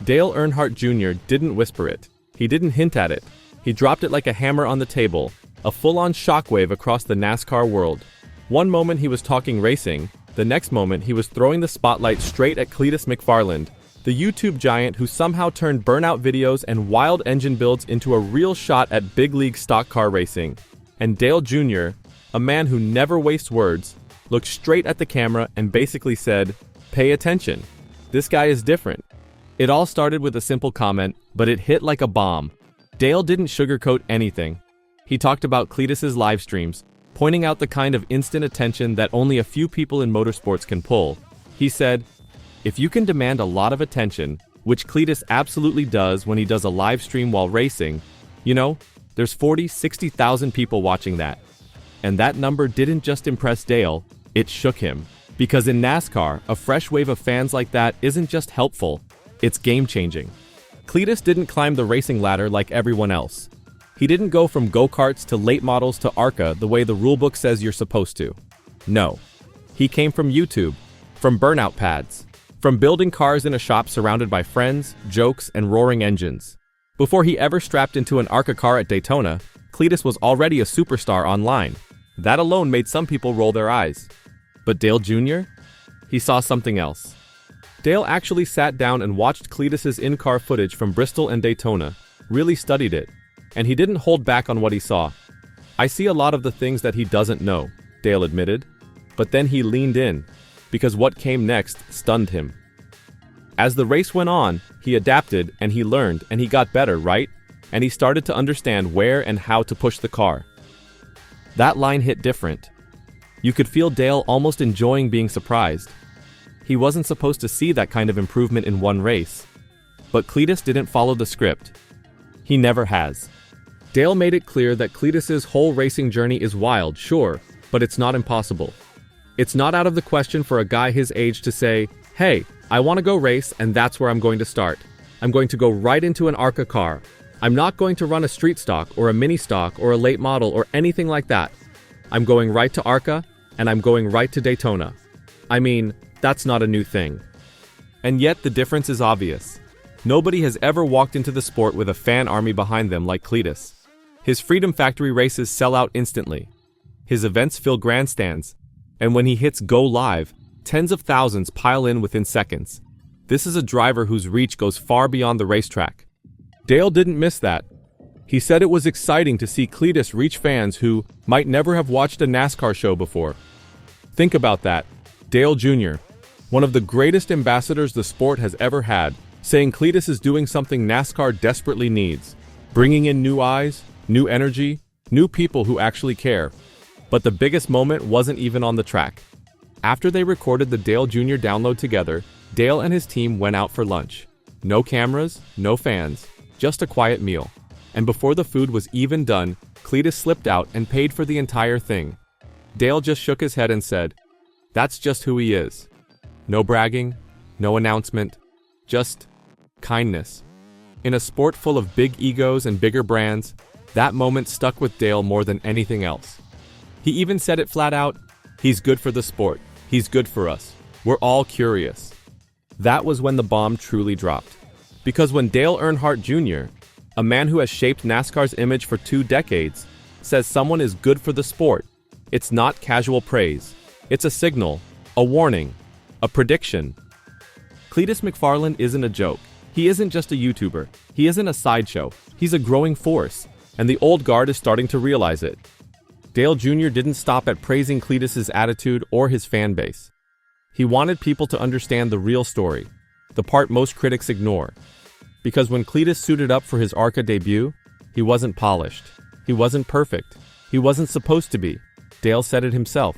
Dale Earnhardt Jr. didn't whisper it. He didn't hint at it. He dropped it like a hammer on the table, a full-on shockwave across the NASCAR world. One moment he was talking racing, the next moment he was throwing the spotlight straight at Cleetus McFarland, the YouTube giant who somehow turned burnout videos and wild engine builds into a real shot at big league stock car racing. And Dale Jr., a man who never wastes words, looked straight at the camera and basically said, "Pay attention. This guy is different." It all started with a simple comment, but it hit like a bomb. Dale didn't sugarcoat anything. He talked about Cleetus's live streams, pointing out the kind of instant attention that only a few people in motorsports can pull. He said, "If you can demand a lot of attention, which Cleetus absolutely does when he does a live stream while racing, there's 40,000-60,000 people watching that." And that number didn't just impress Dale, it shook him. Because in NASCAR, a fresh wave of fans like that isn't just helpful, it's game-changing. Cleetus didn't climb the racing ladder like everyone else. He didn't go from go-karts to late models to ARCA the way the rulebook says you're supposed to. No. He came from YouTube, from burnout pads, from building cars in a shop surrounded by friends, jokes, and roaring engines. Before he ever strapped into an ARCA car at Daytona, Cleetus was already a superstar online. That alone made some people roll their eyes. But Dale Jr.? He saw something else. Dale actually sat down and watched Cleetus's in-car footage from Bristol and Daytona, really studied it, and he didn't hold back on what he saw. "I see a lot of the things that he doesn't know," Dale admitted. But then he leaned in, because what came next stunned him. As the race went on, he adapted and he learned and he got better, right? And he started to understand where and how to push the car. That line hit different. You could feel Dale almost enjoying being surprised. He wasn't supposed to see that kind of improvement in one race. But Cleetus didn't follow the script. He never has. Dale made it clear that Cleetus's whole racing journey is wild, sure, but it's not impossible. It's not out of the question for a guy his age to say, "Hey, I want to go race and that's where I'm going to start. I'm going to go right into an ARCA car. I'm not going to run a street stock or a mini stock or a late model or anything like that. I'm going right to ARCA and I'm going right to Daytona." I mean, that's not a new thing. And yet the difference is obvious. Nobody has ever walked into the sport with a fan army behind them like Cleetus. His Freedom Factory races sell out instantly. His events fill grandstands. And when he hits go live, tens of thousands pile in within seconds. This is a driver whose reach goes far beyond the racetrack. Dale didn't miss that. He said it was exciting to see Cleetus reach fans who might never have watched a NASCAR show before. Think about that. Dale Jr., one of the greatest ambassadors the sport has ever had, saying Cleetus is doing something NASCAR desperately needs, bringing in new eyes, new energy, new people who actually care. But the biggest moment wasn't even on the track. After they recorded the Dale Jr. download together, Dale and his team went out for lunch. No cameras, no fans, just a quiet meal. And before the food was even done, Cleetus slipped out and paid for the entire thing. Dale just shook his head and said, "That's just who he is." No bragging, no announcement, just kindness. In a sport full of big egos and bigger brands, that moment stuck with Dale more than anything else. He even said it flat out, "He's good for the sport. He's good for us. We're all curious." That was when the bomb truly dropped. Because when Dale Earnhardt Jr., a man who has shaped NASCAR's image for 2 decades, says someone is good for the sport, it's not casual praise. It's a signal, a warning, a prediction. Cleetus McFarland isn't a joke. He isn't just a YouTuber. He isn't a sideshow. He's a growing force, and the old guard is starting to realize it. Dale Jr. didn't stop at praising Cleetus's attitude or his fan base. He wanted people to understand the real story, the part most critics ignore. Because when Cleetus suited up for his ARCA debut, he wasn't polished. He wasn't perfect. He wasn't supposed to be. Dale said it himself.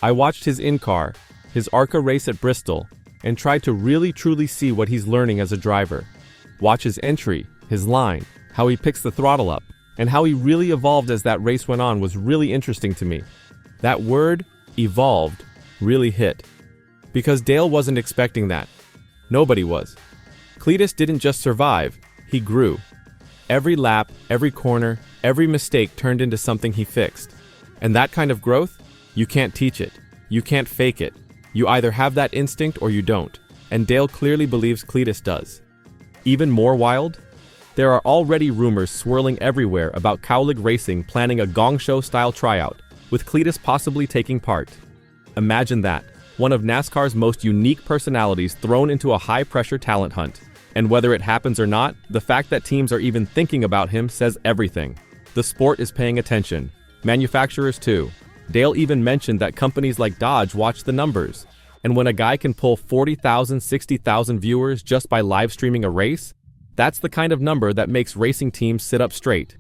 I watched his in-car, his ARCA race at Bristol, and tried to really truly see what he's learning as a driver. Watch his entry, his line, how he picks the throttle up, and how he really evolved as that race went on was really interesting to me. That word, evolved, really hit. Because Dale wasn't expecting that. Nobody was. Cleetus didn't just survive, he grew. Every lap, every corner, every mistake turned into something he fixed. And that kind of growth, you can't teach it. You can't fake it. You either have that instinct or you don't. and Dale clearly believes Cleetus does. Even more wild? There are already rumors swirling everywhere about Cowlick Racing planning a gong show-style tryout, with Cleetus possibly taking part. Imagine that, one of NASCAR's most unique personalities thrown into a high-pressure talent hunt. And whether it happens or not, the fact that teams are even thinking about him says everything. The sport is paying attention. Manufacturers too. Dale even mentioned that companies like Dodge watch the numbers. And when a guy can pull 40,000, 60,000 viewers just by live streaming a race, that's the kind of number that makes racing teams sit up straight.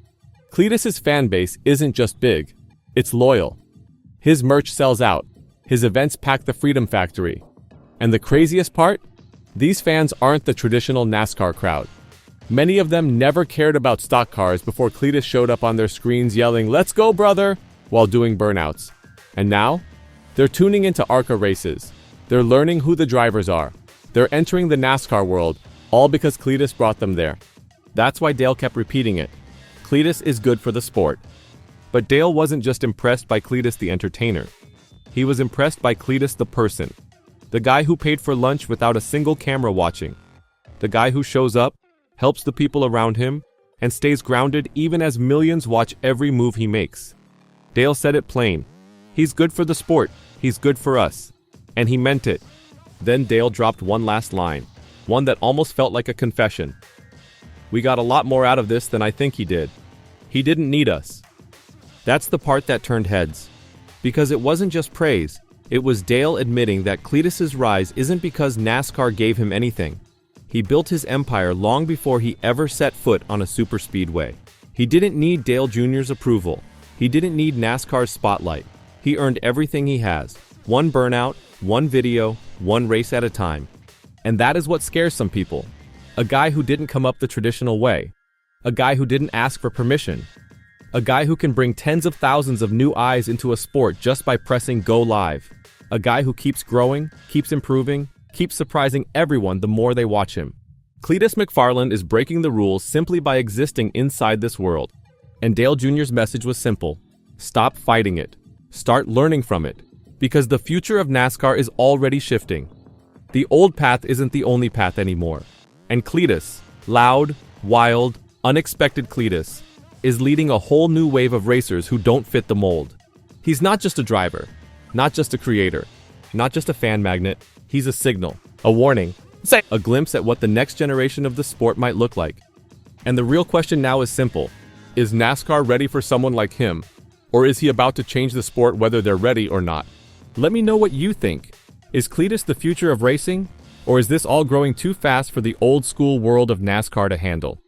Cleetus's fan base isn't just big, it's loyal. His merch sells out. His events pack the Freedom Factory. And the craziest part? These fans aren't the traditional NASCAR crowd. Many of them never cared about stock cars before Cleetus showed up on their screens yelling, "Let's go, brother!" while doing burnouts. And now? They're tuning into ARCA races. They're learning who the drivers are. They're entering the NASCAR world, all because Cleetus brought them there. That's why Dale kept repeating it. Cleetus is good for the sport. But Dale wasn't just impressed by Cleetus the entertainer. He was impressed by Cleetus the person. The guy who paid for lunch without a single camera watching. The guy who shows up, helps the people around him, and stays grounded even as millions watch every move he makes. Dale said it plain. He's good for the sport. He's good for us. And he meant it. Then Dale dropped one last line. One that almost felt like a confession. We got a lot more out of this than I think he did. He didn't need us. That's the part that turned heads. Because it wasn't just praise. It was Dale admitting that Cleetus's rise isn't because NASCAR gave him anything. He built his empire long before he ever set foot on a superspeedway. He didn't need Dale Jr.'s approval. He didn't need NASCAR's spotlight. He earned everything he has. One burnout, one video, one race at a time. And that is what scares some people. A guy who didn't come up the traditional way. A guy who didn't ask for permission. A guy who can bring tens of thousands of new eyes into a sport just by pressing go live. A guy who keeps growing, keeps improving, keeps surprising everyone the more they watch him. Cleetus McFarland is breaking the rules simply by existing inside this world. And Dale Jr.'s message was simple. Stop fighting it. Start learning from it. Because the future of NASCAR is already shifting. The old path isn't the only path anymore. And Cleetus, loud, wild, unexpected Cleetus, is leading a whole new wave of racers who don't fit the mold. He's not just a driver, not just a creator, not just a fan magnet. He's a signal, a warning, a glimpse at what the next generation of the sport might look like. And the real question now is simple. Is NASCAR ready for someone like him? Or is he about to change the sport whether they're ready or not? Let me know what you think. Is Cleetus the future of racing? Or is this all growing too fast for the old school world of NASCAR to handle?